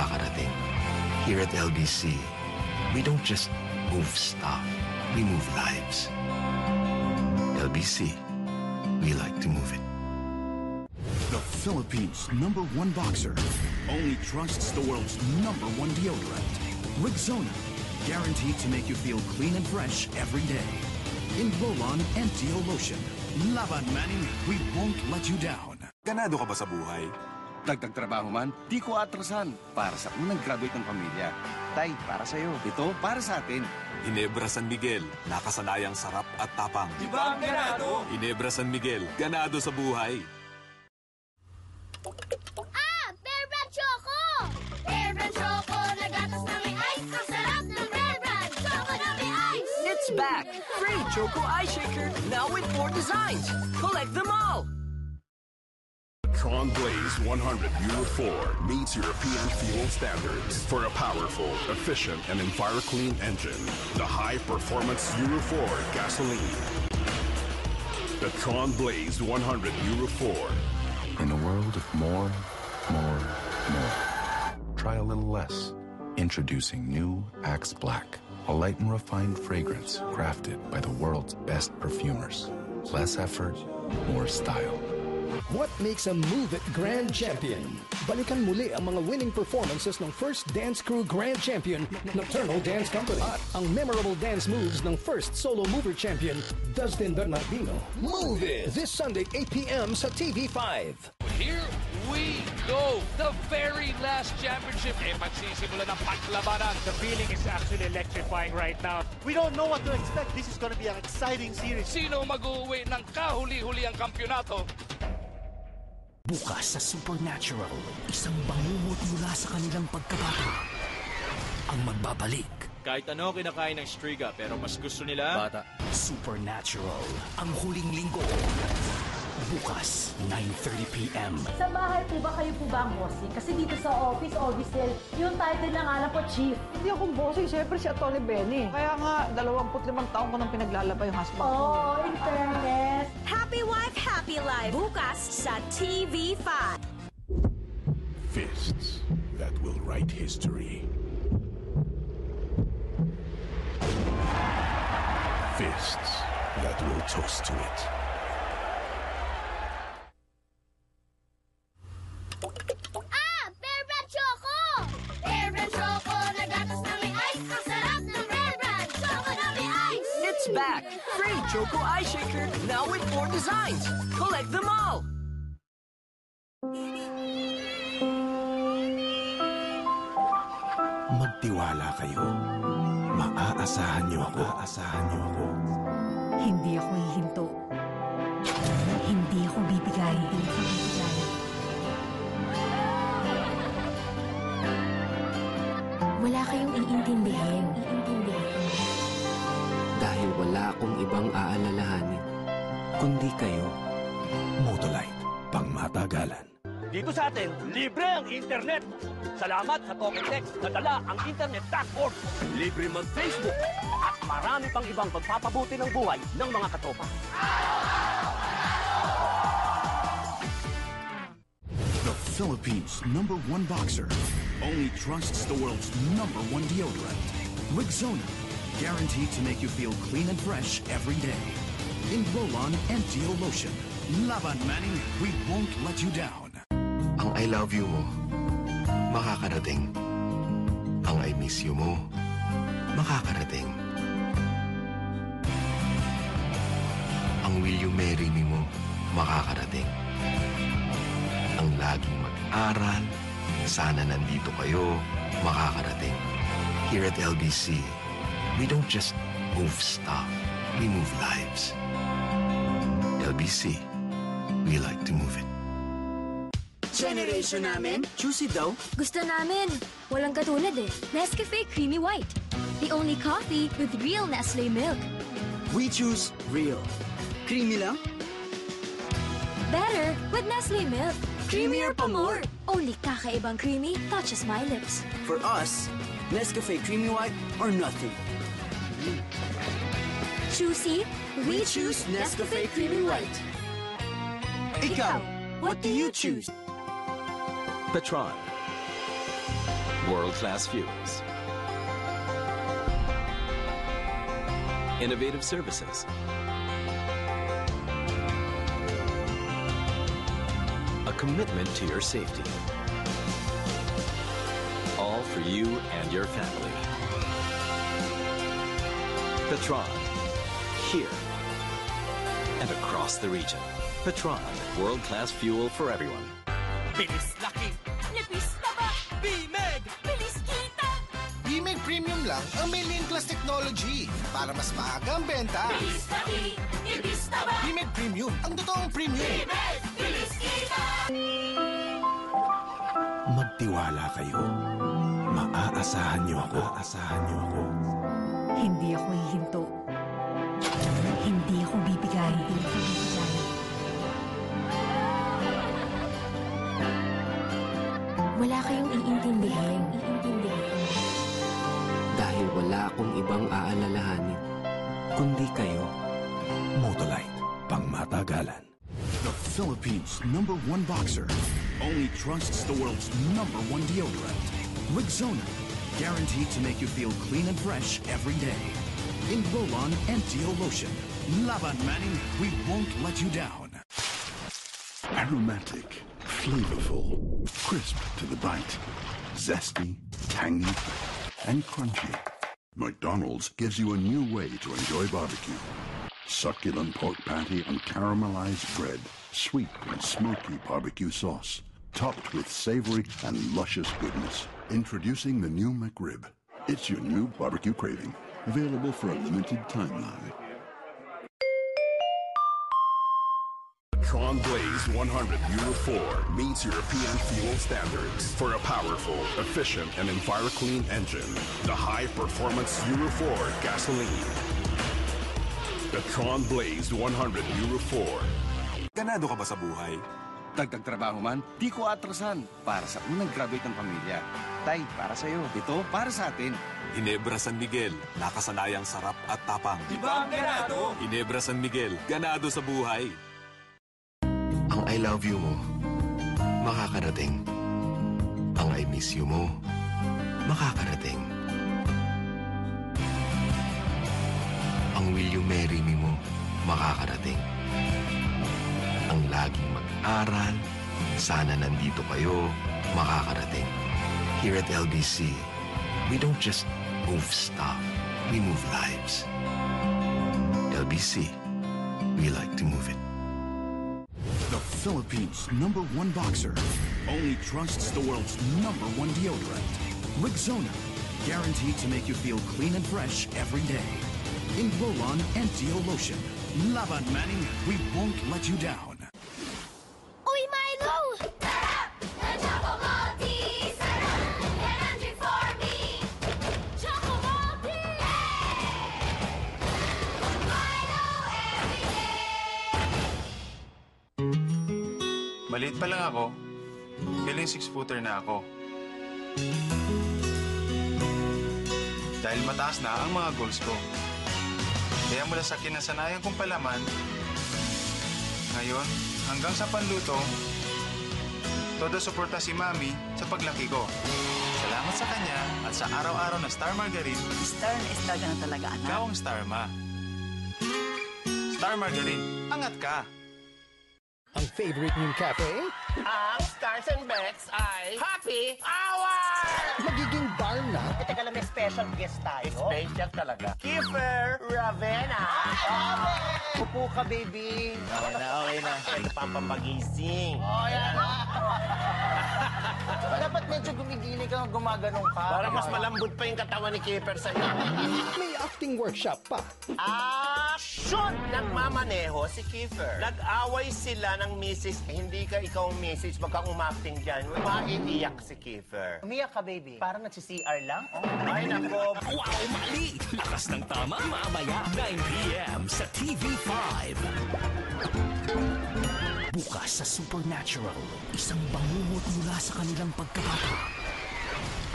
makakarating. Here at LBC, we don't just move stuff, we move lives. LBC, we like to move it. The Philippines' #1 boxer only trusts the world's #1 deodorant. Rexona, guaranteed to make you feel clean and fresh every day. In roll-on and Deo lotion. Laban Manning, we won't let you down. Ganado ka ba sa buhay? Dagdag trabaho man, di ko atrasan. Para sa unang graduate ng pamilya. Tay, para sa'yo. Ito, para sa atin. Ginebra San Miguel, nakasanayang sarap at tapang. Di ba ang ganado? Ginebra San Miguel, ganado sa buhay. Bear Brand Choco! Bear Brand Choco, nagatas na may ice. Ang sarap ng Bear Brand Choco na may ice! It's back! Free Choco Ice Shaker, now with 4 designs. Collect them all! Tron Blaze 100 Euro 4 meets European fuel standards for a powerful, efficient, and EnviroClean engine. The high-performance Euro 4 gasoline. The Tron Blaze 100 Euro 4. In a world of more, try a little less. Introducing new Axe Black, a light and refined fragrance crafted by the world's best perfumers. Less effort, more style. What makes a Move It Grand Champion? Balikan muli ang mga winning performances ng first dance crew Grand Champion, Nocturnal Dance Company. At ang memorable dance moves ng first solo mover champion, Dustin Bernardino. Move It! This Sunday, 8 p.m. sa TV5. Here we go! The very last championship. Magsisimulan ng paglabanan. The feeling is actually electrifying right now. We don't know what to expect. This is going to be an exciting series. Sino mag-uwi ng kahuli-huli ang kampyonato? Bukas sa Supernatural, isang bangungot mula sa kanilang pagkabata ang magbabalik. Kahit ano kinakain ng Striga, pero mas gusto nila Bata. Supernatural, ang huling linggo. Bukas, 9:30 p.m. Sa bahay po ba kayo po ba ang bossing? Kasi dito sa office, Ovistel, yung title ng alam po, Chief. Hindi akong bossing, siyempre si Atty. Benny. Kaya nga, 25 taon ko nang pinaglalaba yung husband ko. Oh, in fairness. Happy Wife, Happy Life. Bukas sa TV5. Fists that will write history. Fists that will toast to it. Bear Brand Choco! Bear Brand Choco, nagatas na may ice. Ang sarap ng Bear Brand Choco na may ice! It's back! Free Choco Ice Shaker, now with 4 designs. Collect them all! Magtiwala kayo. Maaasahan niyo ako. Hindi ako hihinto. Hindi ako bibigay. Wala kayong iintindihin. Dahil wala akong ibang aalalahanin, kundi kayo. Motolite, pangmatagalan. Dito sa atin, libre ang internet. Salamat sa Tokentex na dala ang internet dashboard. Libre mag-Facebook at marami pang ibang pagpapabuti ng buhay ng mga katropa. The Philippines' #1 boxer only trusts the world's #1 deodorant. Rexona, guaranteed to make you feel clean and fresh every day. In roll-on and Deo lotion. Laban Manning, we won't let you down. Ang I love you mo, makakarating. Ang I miss you mo, makakarating. Ang will you marry me mo, makakarating. Ang laging mag-aral, sana nandito kayo, makakarating. Here at LBC, we don't just move stuff, we move lives. LBC, we like to move it. Generation namin, juicy daw. Gusto namin. Walang katulad eh. Nescafe Creamy White. The only coffee with real Nestle milk. We choose real. Creamy lang? Better with Nestle milk. Creamier pa more. Only kakaibang creamy touches my lips. For us, Nescafe Creamy White or nothing. Choosy, we choose Nescafe Creamy White. Ikaw, what do you choose? Petron. World-class fuels. Innovative services. A commitment to your safety. All for you and your family. Petron. Here and across the region. Petron. World-class fuel for everyone. Bilis laki! Nipis taba! B-Meg! Bilis kita! B-Meg Premium lang ang may Lean Plus technology para mas maaga ang benta. Bilis laki! Nipis taba! B-Meg Premium, ang totoong premium. B-Meg! Bilis kita! Magtiwala kayo. Maaasahan niyo ako. Hindi ako hihinto. Hindi ako bibigay. Wala kayong iintindihin. Dahil wala akong ibang aalalahanin, kundi kayo. Motolite, pangmatagalan. The Philippines' #1 boxer only trusts the world's #1 deodorant. Rexona, guaranteed to make you feel clean and fresh every day. In roll-on and deo lotion. Laban Manning, we won't let you down. Aromatic, flavorful, crisp to the bite, zesty, tangy, and crunchy. McDonald's gives you a new way to enjoy barbecue. Succulent pork patty on caramelized bread, sweet and smoky barbecue sauce, topped with savory and luscious goodness. Introducing the new McRib. It's your new barbecue craving. Available for a limited timeline. Tron Blaze 100 Euro 4 meets European fuel standards for a powerful, efficient, and EnviroClean engine. The high-performance Euro 4 gasoline. The Tron Blaze 100 Euro 4. Ganado ka ba sa buhay? Dagdag trabaho man, di ko atrasan. Para sa unang graduate ng pamilya. Tay, para sa'yo. Ito, para sa atin. Ginebra San Miguel, nakasanayang sarap at tapang. Di ba ang ganado? Ginebra San Miguel, ganado sa buhay. Ang I love you mo, makakarating. Ang I miss you mo, makakarating. Ang will you marry me mo, makakarating. Ang laging mag-aral, sana nandito kayo, makakarating. Here at LBC, we don't just move stuff, we move lives. LBC, we like to move it. The Philippines' #1 boxer only trusts the world's #1 deodorant. Rexona, guaranteed to make you feel clean and fresh every day. In roll-on and deo lotion. Laban Manning, we won't let you down. Uy, Milo! Sarap! The Choco Maltese! Sarap! Energy for me! Choco Maltese! Milo every day! Maliit pa lang ako, feeling 6-footer na ako. Dahil mataas na ang mga goals ko. Kaya mula sa kinasanayan kong palaman, ngayon hanggang sa panluto, todo suporta si Mami sa paglaki ko. Salamat sa kanya at sa araw-araw na Star Margarine. Star na star ka na talaga, anak. Ikaw ang Star, Ma. Star Margarine, angat ka! Ang favorite niyong cafe? Ang Stars and Bets ay Happy Hour! Magiging bar na? Teka lang, may special guest tayo. Special talaga. Kiefer Ravena! Upo ka, baby. Okay na. Pampapagising. Oh, yan. Dapat medyo gumigiling ka, gumaganong ka. Para mas malambot pa yung katawan ni Kiefer sa'yo. May acting workshop pa. Action! Nagmamaneho si Kiefer. Nag-away sila ng misis. Hindi ka ikaw ang misis. Wag kang umacting dyan. Maiiyak si Kiefer. Umiyak ka, baby. Parang nagsi-CR lang. Oh. Ay, nako. Wow, mali! Lakas ng tama, mamaya 9 p.m. sa TV5. Bukas sa Supernatural, isang bangungot mula sa kanilang pagkabata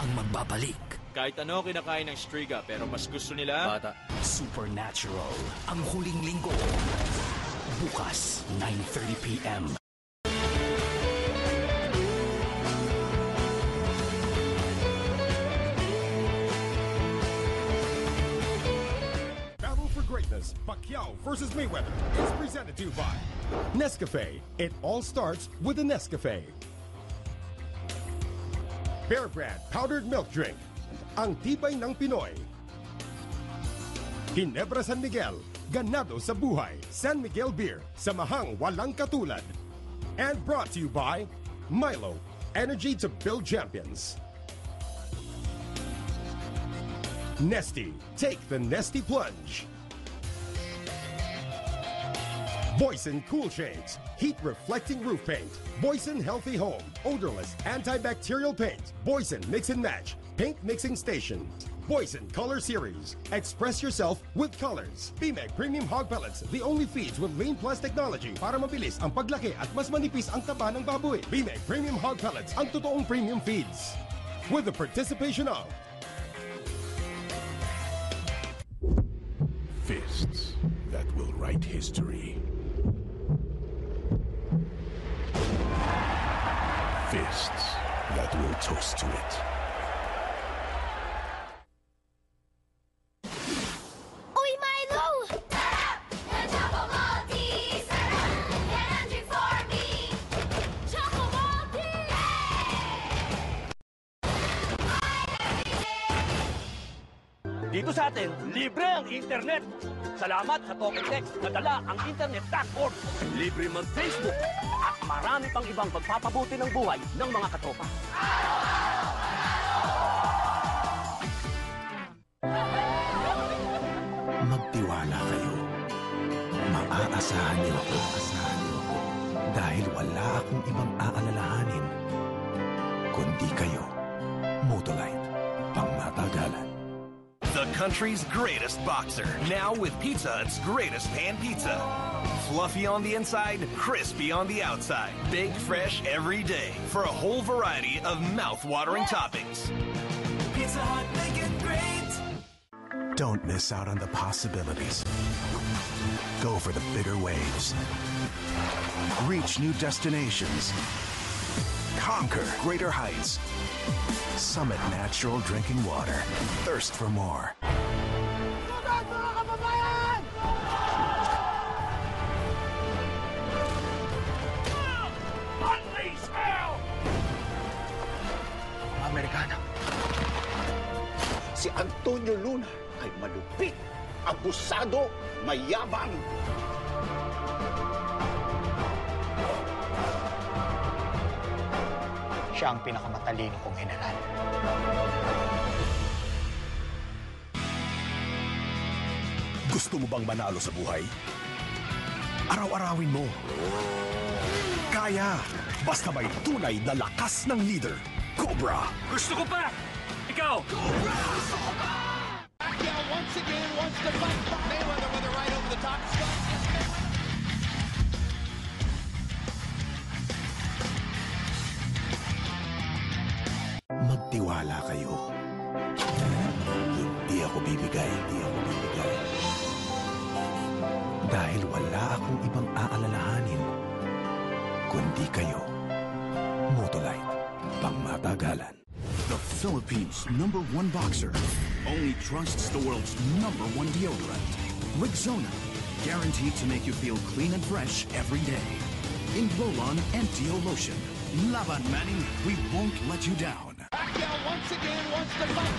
ang magbabalik. Kahit ano kinakain ng Striga, pero mas gusto nila... Bata. Supernatural, ang huling linggo. Bukas, 9:30 p.m. versus Pacquiao versus Mayweather is presented to you by Nescafe. It all starts with a Nescafe. Bear Brand Powdered Milk Drink. Ang tibay ng Pinoy. Ginebra San Miguel. Ganado sa buhay. San Miguel Beer. Samahang walang katulad. And brought to you by Milo. Energy to build champions. Nesty. Take the Nesty Plunge. Boyson Cool Shades. Heat-reflecting roof paint. Boyson Healthy Home. Odorless, antibacterial paint. Boyson Mix and Match. Paint mixing station. Boyson Color Series. Express yourself with colors. BMEG Premium Hog Pellets. The only feeds with Lean Plus technology para mabilis ang paglaki at mas manipis ang taba ng baboy. BMEG Premium Hog Pellets. Ang totoong premium feeds. With the participation of Fists that will write history. Fists that will toast to it. Uy, Milo! Sarap! The Choco Malty! Sarap! Energy for me! Choco Malty! Dito sa atin, libre ang internet. Salamat sa Talk and Text na dala ang internet.org. Libre mag-Facebook. At marami pang ibang pagpapabuti ng buhay ng mga katropa. Magtiwala kayo. Maaasahan niyo ako. Dahil wala akong ibang aalalahanin kundi kayo. Motolite. Pangmatagalan. The country's greatest boxer, now with Pizza Hut's greatest pan pizza. Fluffy on the inside, crispy on the outside. Baked fresh every day for a whole variety of mouth-watering toppings. Pizza Hut, make it great! Don't miss out on the possibilities. Go for the bigger waves. Reach new destinations. Conquer greater heights. Summit natural drinking water. Thirst for more. Unleash hell! Amerikano. Si Antonio Luna ay malupit, abusado, mayabang. Siya ang pinakamatalino kong general. Gusto mo bang manalo sa buhay? Araw-arawin mo. Kaya, basta may tunay na lakas ng leader. Cobra! Gusto ko pa! Ikaw! Cobra! Pacquiao once again wants to fight Mayweather with a right over the top. Magtiwala kayo. Hindi ako bibigay. Dahil wala akong ibang aalalahanin kundi kayo. Motolite. Pangmatagalan. The Philippines' #1 boxer only trusts the world's #1 deodorant. Rexona, guaranteed to make you feel clean and fresh every day. In roll-on and deo lotion. Laban Manning, we won't let you down. Pacquiao once again wants to fight